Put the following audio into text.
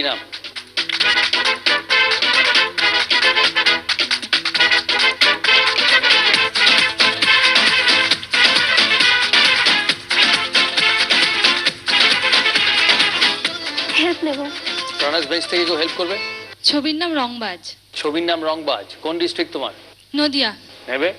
কি নাম? হেল্প নেব। প্রণাস বেঞ্চ থেকে কেউ হেল্প করবে? ছবির নাম রংবাজ। ছবির নাম রংবাজ। কোন ডিস্ট্রিক্ট তোমার? নদিয়া। নেবে?